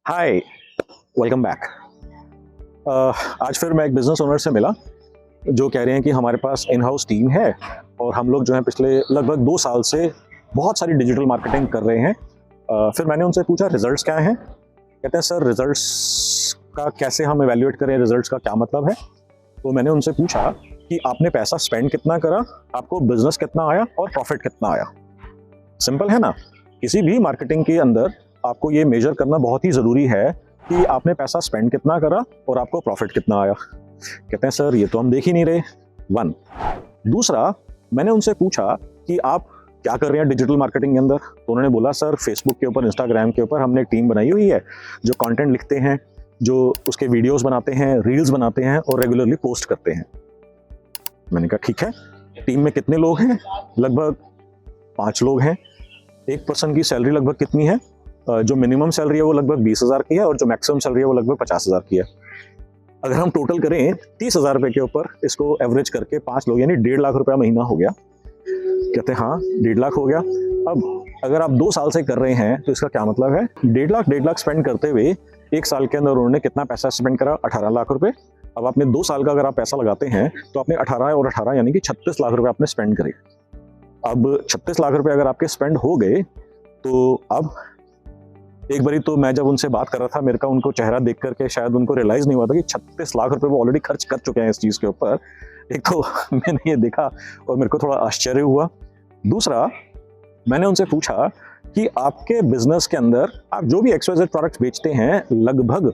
हाय, welcome back. आज फिर मैं एक बिजनेस ओनर से मिला जो कह रहे हैं कि हमारे पास इन हाउस टीम है और हम लोग जो है पिछले लगभग 2 साल से बहुत सारी डिजिटल मार्केटिंग कर रहे हैं। फिर मैंने उनसे पूछा रिजल्ट्स क्या हैं। कहते हैं सर रिजल्ट्स का कैसे हम एवेल्युएट करें, रिजल्ट्स का क्या मतलब है। तो मैंने उनसे पूछा कि आपने पैसा स्पेंड कितना करा, आपको बिजनेस कितना आया और प्रॉफिट कितना आया। सिंपल है ना, किसी भी मार्केटिंग के अंदर आपको ये मेजर करना बहुत ही ज़रूरी है कि आपने पैसा स्पेंड कितना करा और आपको प्रॉफिट कितना आया। कहते हैं सर ये तो हम देख ही नहीं रहे। वन दूसरा, मैंने उनसे पूछा कि आप क्या कर रहे हैं डिजिटल मार्केटिंग के अंदर। तो उन्होंने बोला सर फेसबुक के ऊपर, इंस्टाग्राम के ऊपर हमने एक टीम बनाई हुई है जो कंटेंट लिखते हैं, जो उसके वीडियोस बनाते हैं, रील्स बनाते हैं और रेगुलरली पोस्ट करते हैं। मैंने कहा ठीक है, टीम में कितने लोग हैं? लगभग 5 लोग हैं। एक पर्सन की सैलरी लगभग कितनी है? जो मिनिमम सैलरी है वो लगभग 20,000 की है और जो मैक्सिमम सैलरी है वो लगभग 50,000 की है। अगर हम टोटल करें 30,000 रुपये के ऊपर इसको एवरेज करके 5 लोग यानी 1.5 लाख रुपया महीना हो गया। कहते हैं हाँ 1.5 लाख हो गया। अब अगर आप 2 साल से कर रहे हैं तो इसका क्या मतलब है? 1.5 लाख स्पेंड करते हुए 1 साल के अंदर उन्होंने कितना पैसा स्पेंड करा? 18 लाख रुपये। अब आपने 2 साल का अगर आप पैसा लगाते हैं तो आपने 18 और 18 यानी कि 36 लाख रुपये आपने स्पेंड करे। अब 36 लाख रुपये अगर आपके स्पेंड हो गए तो अब एक बारी तो मैं जब उनसे बात कर रहा था, मेरे का उनको चेहरा देख करके शायद उनको रियलाइज नहीं हुआ था कि 36 लाख रुपए वो ऑलरेडी खर्च कर चुके हैं इस चीज़ के ऊपर। एक तो मैंने ये देखा और मेरे को थोड़ा आश्चर्य हुआ। दूसरा, मैंने उनसे पूछा कि आपके बिजनेस के अंदर आप जो भी XYZ प्रोडक्ट्स बेचते हैं लगभग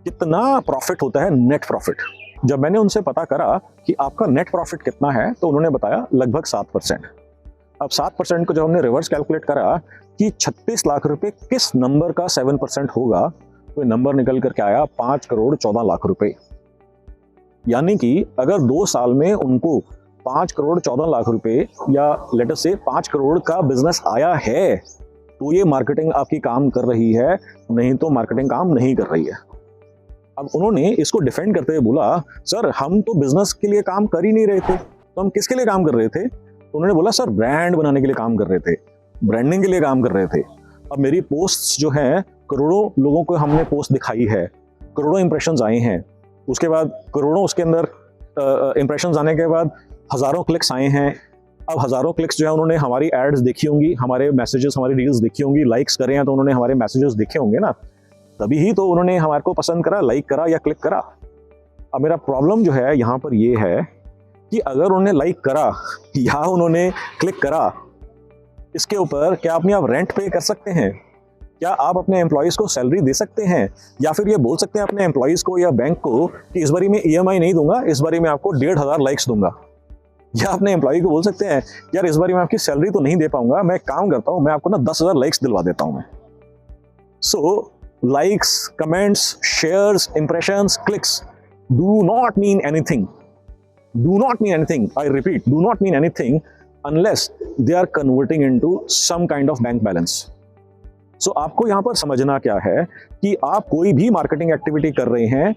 कितना प्रॉफिट होता है, नेट प्रॉफिट। जब मैंने उनसे पता करा कि आपका नेट प्रॉफिट कितना है तो उन्होंने बताया लगभग 7%। अब 7% को जब हमने रिवर्स कैलकुलेट करा कि 36 लाख रुपए किस नंबर का 7% होगा, तो नंबर निकल करके आया 5 करोड़ 14 लाख रुपए। यानी कि अगर 2 साल में उनको 5 करोड़ 14 लाख रुपए या लेटर से 5 करोड़ का बिजनेस आया है तो ये मार्केटिंग आपकी काम कर रही है, नहीं तो मार्केटिंग काम नहीं कर रही है। अब उन्होंने इसको डिफेंड करते हुए बोला सर हम तो बिजनेस के लिए काम कर ही नहीं रहे थे, तो हम किसके लिए काम कर रहे थे? तो उन्होंने बोला सर ब्रांड बनाने के लिए काम कर रहे थे, ब्रांडिंग के लिए काम कर रहे थे। अब मेरी पोस्ट्स जो हैं करोड़ों लोगों को हमने पोस्ट दिखाई है, करोड़ों इंप्रेशंस आए हैं, उसके बाद करोड़ों उसके अंदर इंप्रेशंस आने के बाद हज़ारों क्लिक्स आए हैं। अब हज़ारों क्लिक्स जो है उन्होंने हमारी एड्स देखी होंगी, हमारे मैसेजेस, हमारी रील्स देखी होंगी, लाइक्स करे हैं तो उन्होंने हमारे मैसेजेस देखे होंगे ना, तभी ही तो उन्होंने हमारे को पसंद करा, लाइक करा या क्लिक करा। अब मेरा प्रॉब्लम जो है यहाँ पर ये है कि अगर उन्होंने लाइक करा या उन्होंने क्लिक करा, इसके ऊपर क्या अपनी आप रेंट पे कर सकते हैं? क्या आप अपने एम्प्लॉयज़ को सैलरी दे सकते हैं? या फिर ये बोल सकते हैं अपने एम्प्लॉयज़ को या बैंक को कि इस बारी मैं EMI नहीं दूंगा, इस बारी मैं आपको 1,500 लाइक्स दूंगा। या अपने एम्प्लॉय को बोल सकते हैं यार इस बारी मैं आपकी सैलरी तो नहीं दे पाऊंगा, मैं काम करता हूँ, मैं आपको ना 10,000 लाइक्स दिलवा देता हूँ मैं। So likes, comments, shares, impressions, clicks do not mean anything. Do not mean anything. I repeat, do not mean anything unless they are converting into some kind of bank balance. So आपको यहाँ पर समझना क्या है कि आप कोई भी मार्केटिंग एक्टिविटी कर रहे हैं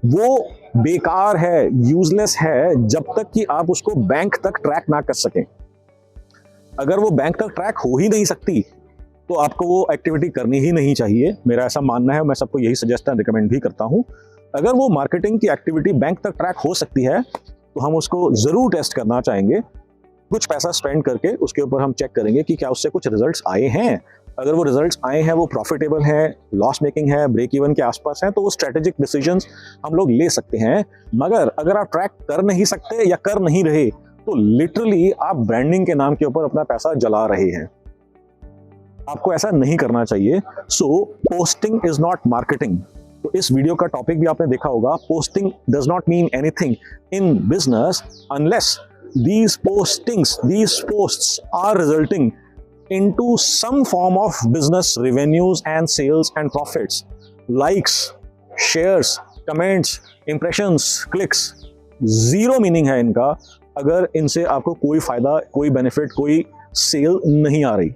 वो बेकार है, यूजलेस है जब तक कि आप उसको बैंक तक ट्रैक ना कर सकें। अगर वो बैंक तक ट्रैक हो ही नहीं सकती तो आपको वो एक्टिविटी करनी ही नहीं चाहिए, मेरा ऐसा मानना है। मैं सबको यही सजेस्ट एंड रिकमेंड भी करता हूँ। अगर वो मार्केटिंग की एक्टिविटी बैंक तक ट्रैक हो सकती है तो हम उसको ज़रूर टेस्ट करना चाहेंगे। कुछ पैसा स्पेंड करके उसके ऊपर हम चेक करेंगे कि क्या उससे कुछ रिजल्ट्स आए हैं। अगर वो रिजल्ट्स आए हैं, वो प्रॉफिटेबल हैं, लॉस मेकिंग है, ब्रेक इवन के आसपास हैं, तो वो स्ट्रेटेजिक डिसीजंस हम लोग ले सकते हैं। मगर अगर आप ट्रैक कर नहीं सकते या कर नहीं रहे तो लिटरली आप ब्रांडिंग के नाम के ऊपर अपना पैसा जला रहे हैं। आपको ऐसा नहीं करना चाहिए। सो पोस्टिंग इज नॉट मार्केटिंग। तो इस वीडियो का टॉपिक भी आपने देखा होगा, posting does not mean anything in business unless these posts are resulting into some form of business revenues and sales and profits. Likes, shares, comments, impressions, clicks, zero meaning है इनका अगर इनसे आपको कोई फायदा, कोई बेनिफिट, कोई सेल नहीं आ रही।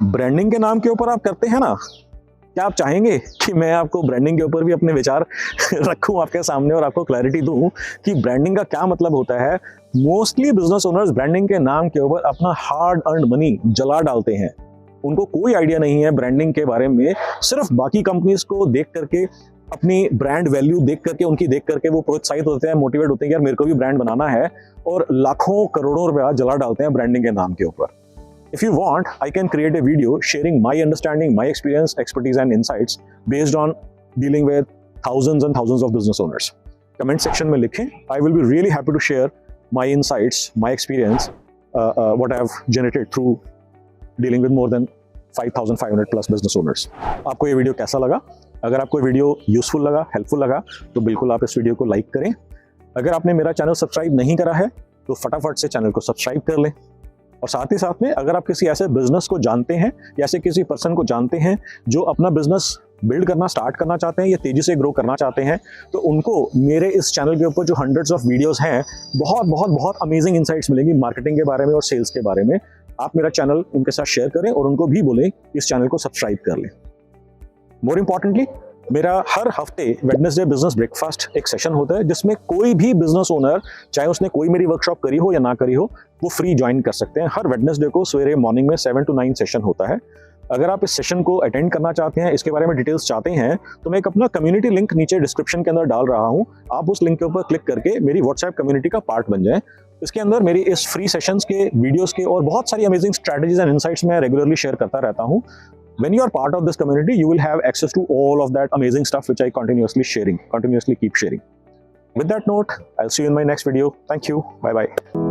ब्रांडिंग के नाम के ऊपर आप करते हैं ना, क्या आप चाहेंगे कि मैं आपको ब्रांडिंग के ऊपर भी अपने विचार रखूं आपके सामने और आपको क्लैरिटी दूं कि ब्रांडिंग का क्या मतलब होता है? मोस्टली बिजनेस ओनर्स ब्रांडिंग के नाम के ऊपर अपना हार्ड अर्न्ड मनी जला डालते हैं। उनको कोई आइडिया नहीं है ब्रांडिंग के बारे में, सिर्फ बाकी कंपनीज को देख करके, अपनी ब्रांड वैल्यू देख करके, उनकी देख करके वो प्रोत्साहित होते हैं, मोटिवेट होते हैं कि यार मेरे को भी ब्रांड बनाना है, और लाखों करोड़ों रुपया जला डालते हैं ब्रांडिंग के नाम के ऊपर। If you want, I can create a video sharing my understanding, my experience, expertise and insights based on dealing with thousands and thousands of business owners. Comment section में लिखें. I will be really happy to share my insights, my experience, what I have generated through dealing with more than 5,500 plus business owners. आपको ये video कैसा लगा? अगर आपको video useful लगा, helpful लगा, तो बिल्कुल आप इस वीडियो को लाइक करें। अगर आपने मेरा चैनल सब्सक्राइब नहीं करा है तो फटाफट से चैनल को सब्सक्राइब कर लें। और साथ ही साथ में अगर आप किसी ऐसे बिजनेस को जानते हैं या ऐसे किसी पर्सन को जानते हैं जो अपना बिजनेस बिल्ड करना स्टार्ट करना चाहते हैं या तेजी से ग्रो करना चाहते हैं, तो उनको मेरे इस चैनल के ऊपर जो हंड्रेड्स ऑफ वीडियोस हैं, बहुत बहुत बहुत अमेजिंग इनसाइट्स मिलेंगी मार्केटिंग के बारे में और सेल्स के बारे में। आप मेरा चैनल उनके साथ शेयर करें और उनको भी बोलें इस चैनल को सब्सक्राइब कर लें। मोर इम्पॉर्टेंटली, मेरा हर हफ्ते वेडनेसडे बिजनेस ब्रेकफास्ट एक सेशन होता है जिसमें कोई भी बिजनेस ओनर, चाहे उसने कोई मेरी वर्कशॉप करी हो या ना करी हो, वो फ्री ज्वाइन कर सकते हैं। हर वेडनेसडे को सवेरे मॉर्निंग में 7 to 9 सेशन होता है। अगर आप इस सेशन को अटेंड करना चाहते हैं, इसके बारे में डिटेल्स चाहते हैं, तो मैं एक अपना कम्युनिटी लिंक नीचे डिस्क्रिप्शन के अंदर डाल रहा हूँ। आप उस लिंक के ऊपर क्लिक करके मेरी व्हाट्सएप कम्युनिटी का पार्ट बन जाएं। इसके अंदर मेरी इस फ्री सेशंस के वीडियोस के और बहुत सारी अमेजिंग स्ट्रैटेजीज एंड इनसाइट्स मैं रेगुलरली शेयर करता रहता हूँ। When you are part of this community, you will have access to all of that amazing stuff which I continuously keep sharing. With that note, I'll see you in my next video. Thank you. Bye bye.